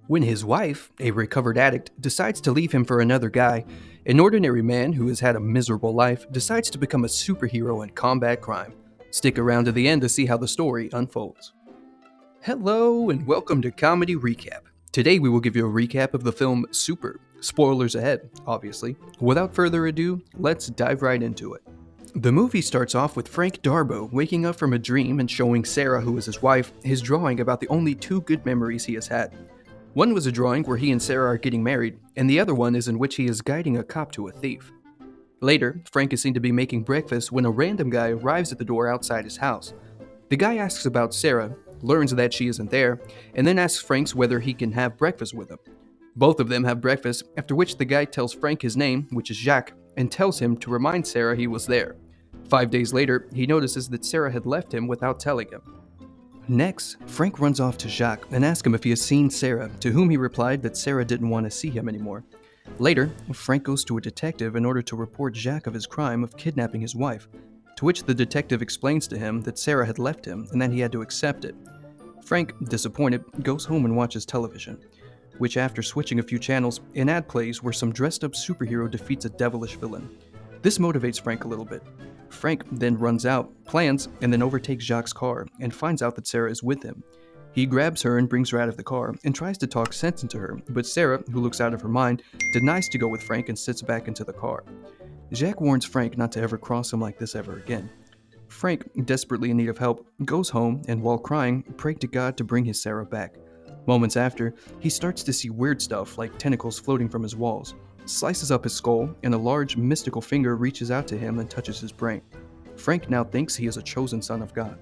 When his wife, a recovered addict, decides to leave him for another guy, an ordinary man who has had a miserable life decides to become a superhero and combat crime. Stick around to the end to see how the story unfolds. Hello and welcome to Comedy Recap. Today we will give you a recap of the film Super. Spoilers ahead, obviously. Without further ado, let's dive right into it. The movie starts off with Frank Darbo waking up from a dream and showing Sarah, who is his wife, his drawing about the only two good memories he has had. One was a drawing where he and Sarah are getting married, and the other one is in which he is guiding a cop to a thief. Later, Frank is seen to be making breakfast when a random guy arrives at the door outside his house. The guy asks about Sarah, learns that she isn't there, and then asks Frank whether he can have breakfast with him. Both of them have breakfast, after which the guy tells Frank his name, which is Jacques, and tells him to remind Sarah he was there. 5 days later, he notices that Sarah had left him without telling him. Next, Frank runs off to Jacques and asks him if he has seen Sarah, to whom he replied that Sarah didn't want to see him anymore. Later, Frank goes to a detective in order to report Jacques of his crime of kidnapping his wife, to which the detective explains to him that Sarah had left him and that he had to accept it. Frank, disappointed, goes home and watches television, which after switching a few channels, an ad plays where some dressed up superhero defeats a devilish villain. This motivates Frank a little bit. Frank then runs out, plans, and then overtakes Jacques' car and finds out that Sarah is with him. He grabs her and brings her out of the car and tries to talk sense into her, but Sarah, who looks out of her mind, denies to go with Frank and sits back into the car. Jacques warns Frank not to ever cross him like this ever again. Frank, desperately in need of help, goes home and while crying, prayed to God to bring his Sarah back. Moments after, he starts to see weird stuff like tentacles floating from his walls, slices up his skull, and a large mystical finger reaches out to him and touches his brain. Frank now thinks he is a chosen son of God.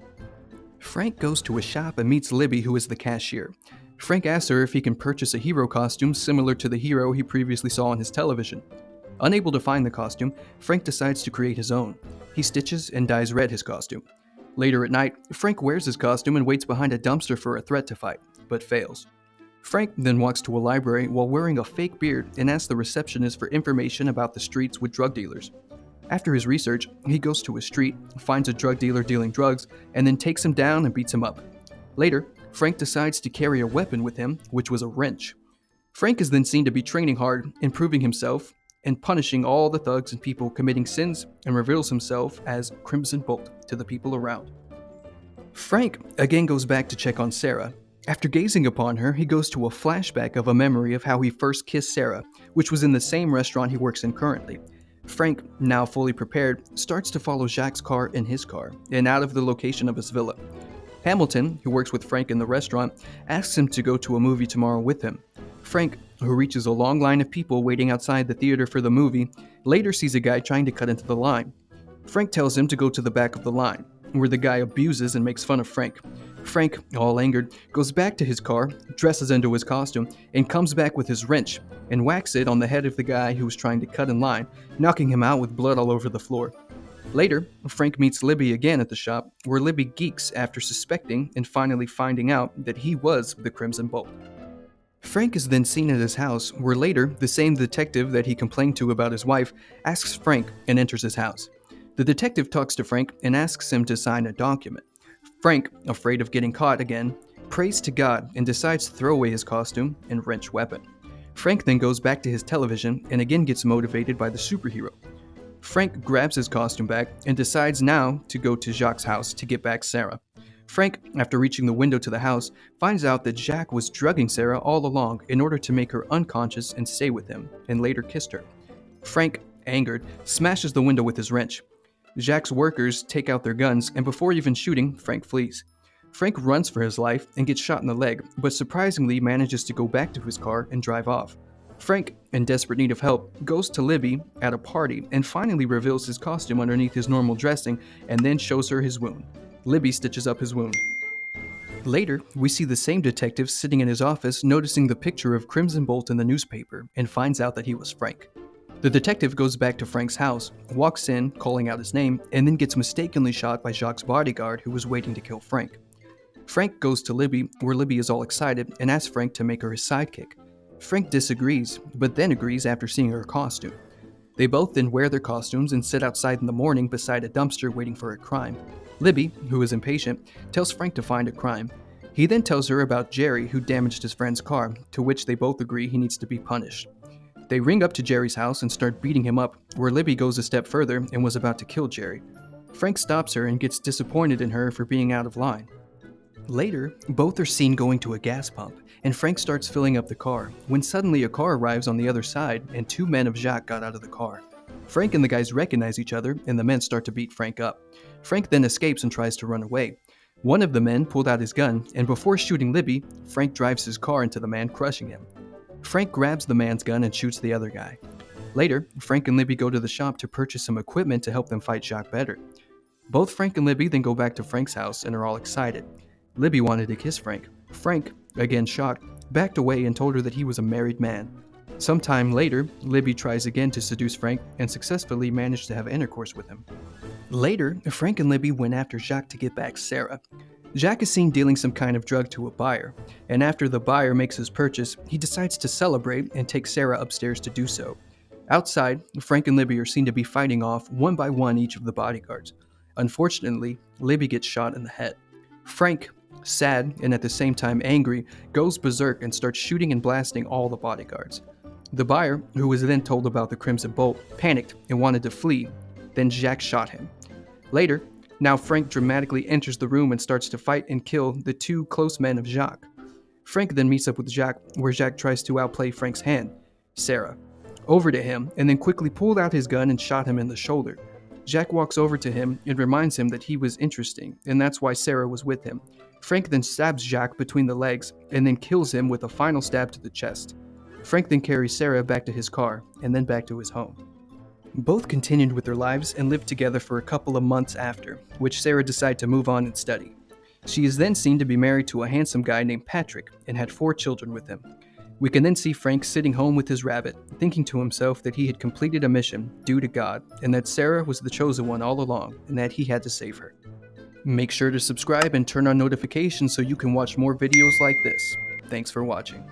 Frank goes to a shop and meets Libby, who is the cashier. Frank asks her if he can purchase a hero costume similar to the hero he previously saw on his television. Unable to find the costume, Frank decides to create his own. He stitches and dyes red his costume. Later at night, Frank wears his costume and waits behind a dumpster for a threat to fight, but fails. Frank then walks to a library while wearing a fake beard and asks the receptionist for information about the streets with drug dealers. After his research, he goes to a street, finds a drug dealer dealing drugs, and then takes him down and beats him up. Later, Frank decides to carry a weapon with him, which was a wrench. Frank is then seen to be training hard, improving himself, and punishing all the thugs and people committing sins, and reveals himself as Crimson Bolt to the people around. Frank again goes back to check on Sarah. After gazing upon her, he goes to a flashback of a memory of how he first kissed Sarah, which was in the same restaurant he works in currently. Frank, now fully prepared, starts to follow Jacques' car in his car, and out of the location of his villa. Hamilton, who works with Frank in the restaurant, asks him to go to a movie tomorrow with him. Frank, who reaches a long line of people waiting outside the theater for the movie, later sees a guy trying to cut into the line. Frank tells him to go to the back of the line, where the guy abuses and makes fun of Frank. Frank, all angered, goes back to his car, dresses into his costume, and comes back with his wrench and whacks it on the head of the guy who was trying to cut in line, knocking him out with blood all over the floor. Later, Frank meets Libby again at the shop, where Libby geeks after suspecting and finally finding out that he was the Crimson Bolt. Frank is then seen at his house, where later, the same detective that he complained to about his wife asks Frank and enters his house. The detective talks to Frank and asks him to sign a document. Frank, afraid of getting caught again, prays to God and decides to throw away his costume and wrench weapon. Frank then goes back to his television and again gets motivated by the superhero. Frank grabs his costume back and decides now to go to Jacques' house to get back Sarah. Frank, after reaching the window to the house, finds out that Jacques was drugging Sarah all along in order to make her unconscious and stay with him, and later kissed her. Frank, angered, smashes the window with his wrench. Jacques' workers take out their guns, and before even shooting, Frank flees. Frank runs for his life and gets shot in the leg, but surprisingly manages to go back to his car and drive off. Frank, in desperate need of help, goes to Libby at a party and finally reveals his costume underneath his normal dressing and then shows her his wound. Libby stitches up his wound. Later, we see the same detective sitting in his office noticing the picture of Crimson Bolt in the newspaper and finds out that he was Frank. The detective goes back to Frank's house, walks in, calling out his name, and then gets mistakenly shot by Jacques' bodyguard who was waiting to kill Frank. Frank goes to Libby, where Libby is all excited, and asks Frank to make her his sidekick. Frank disagrees, but then agrees after seeing her costume. They both then wear their costumes and sit outside in the morning beside a dumpster waiting for a crime. Libby, who is impatient, tells Frank to find a crime. He then tells her about Jerry, who damaged his friend's car, to which they both agree he needs to be punished. They ring up to Jerry's house and start beating him up, where Libby goes a step further and was about to kill Jerry. Frank stops her and gets disappointed in her for being out of line. Later, both are seen going to a gas pump, and Frank starts filling up the car, when suddenly a car arrives on the other side and two men of Jacques got out of the car. Frank and the guys recognize each other, and the men start to beat Frank up. Frank then escapes and tries to run away. One of the men pulled out his gun, and before shooting Libby, Frank drives his car into the man, crushing him. Frank grabs the man's gun and shoots the other guy. Later, Frank and Libby go to the shop to purchase some equipment to help them fight Jacques better. Both Frank and Libby then go back to Frank's house and are all excited. Libby wanted to kiss Frank. Frank, again shocked, backed away and told her that he was a married man. Sometime later, Libby tries again to seduce Frank and successfully managed to have intercourse with him. Later, Frank and Libby went after Jacques to get back Sarah. Jacques is seen dealing some kind of drug to a buyer, and after the buyer makes his purchase, he decides to celebrate and take Sarah upstairs to do so. Outside, Frank and Libby are seen to be fighting off one by one each of the bodyguards. Unfortunately, Libby gets shot in the head. Frank, sad and at the same time angry, goes berserk and starts shooting and blasting all the bodyguards. The buyer, who was then told about the Crimson Bolt, panicked and wanted to flee. Then Jacques shot him. Later, now Frank dramatically enters the room and starts to fight and kill the two close men of Jacques. Frank then meets up with Jacques, where Jacques tries to outplay Frank's hand, Sarah, over to him and then quickly pulled out his gun and shot him in the shoulder. Jacques walks over to him and reminds him that he was interesting, and that's why Sarah was with him. Frank then stabs Jacques between the legs and then kills him with a final stab to the chest. Frank then carries Sarah back to his car and then back to his home. Both continued with their lives and lived together for a couple of months after, which Sarah decided to move on and study. She is then seen to be married to a handsome guy named Patrick and had 4 children with him. We can then see Frank sitting home with his rabbit, thinking to himself that he had completed a mission due to God, and that Sarah was the chosen one all along, and that he had to save her. Make sure to subscribe and turn on notifications so you can watch more videos like this. Thanks for watching.